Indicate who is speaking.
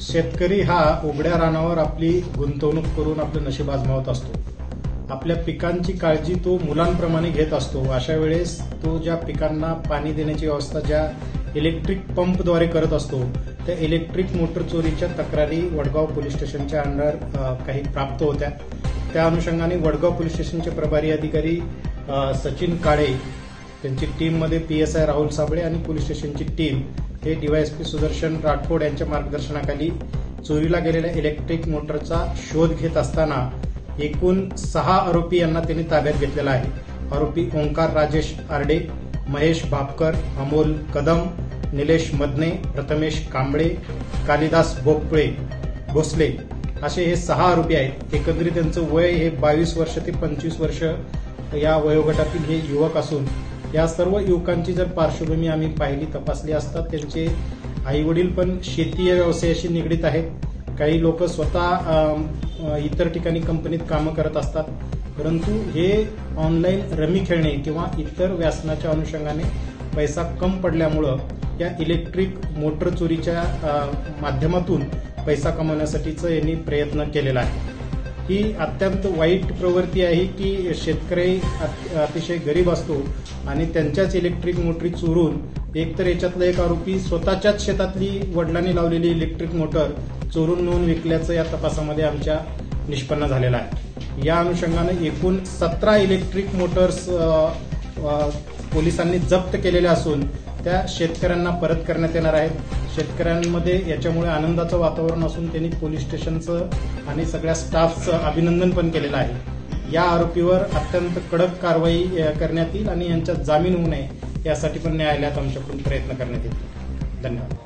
Speaker 1: शेतकरी हा उघड्या रानावर आपली गुंतवणूक करून आपलं नशीब आजमावत असतो. आपल्या पिकांची काळजी तो मुलांप्रमाणे घेत असतो. अशा वेळेस तो ज्या पिकांना पाणी देण्याची व्यवस्था ज्या इलेक्ट्रिक पंपद्वारे करत असतो, त्या इलेक्ट्रिक मोटर चोरीच्या तक्रारी वडगाव पोलीस स्टेशनच्या अंडर काही प्राप्त होत्या. त्या अनुषंगाने वडगाव पोलीस स्टेशनचे प्रभारी अधिकारी सचिन काळे, त्यांची टीममध्ये PSI राहुल साबळे आणि पोलीस स्टेशनची टीम हे DYSP सुदर्शन राठोड यांच्या मार्गदर्शनाखाली चोरीला गेलेल्या इलेक्ट्रिक मोटरचा शोध घेत असताना एकूण 6 आरोपी यांना त्यांनी ताब्यात घेतलेला आहे. आरोपी ओंकार राजेश आरडे, महेश भापकर, अमोल कदम, निलेश मदने, प्रथमेश कांबळे, कालिदास भोसले असे हे 6 आरोपी आहेत. एकंदरीत त्यांचं वय हे 22 वर्ष ते 25 वर्ष या वयोगटातील हे युवक असून या सर्व युवकांची जर पार्श्वभूमी आम्ही पाहिली, तपासली असता त्यांचे आई वडील पण शेती या व्यवसायाशी निगडीत आहेत. काही लोक स्वतः इतर ठिकाणी कंपनीत कामं करत असतात, परंतु हे ऑनलाईन रमी खेळणे किंवा इतर व्यसनाच्या अनुषंगाने पैसा कम पडल्यामुळं या इलेक्ट्रिक मोटर चोरीच्या माध्यमातून पैसा कमवण्यासाठीचा यांनी प्रयत्न केलेला आहे. ही अत्यंत वाईट प्रवृत्ती आहे की शेतकरी अतिशय गरीब असतो आणि त्यांच्याच इलेक्ट्रिक मोटरी चोरून एकतर याच्यातला एक आरोपी स्वतःच्याच शेतातली वडिलांनी लावलेली इलेक्ट्रिक मोटर चोरून नेऊन विकल्याचं या तपासामध्ये आमच्या निष्पन्न झालेलं आहे. या अनुषंगाने एकूण 17 इलेक्ट्रिक मोटर्स पोलिसांनी जप्त केलेल्या असून त्या शेतकऱ्यांना परत करण्यात येणार आहेत. शेतकऱ्यांमध्ये याच्यामुळे आनंदाचं वातावरण असून त्यांनी पोलीस स्टेशनचं आणि सगळ्या स्टाफचं अभिनंदन पण केलेलं आहे. या आरोपीवर अत्यंत कडक कारवाई करण्यात येईल आणि यांच्यात जामीन होऊ नये यासाठी पण न्यायालयात आमच्याकडून प्रयत्न करण्यात येतील. धन्यवाद.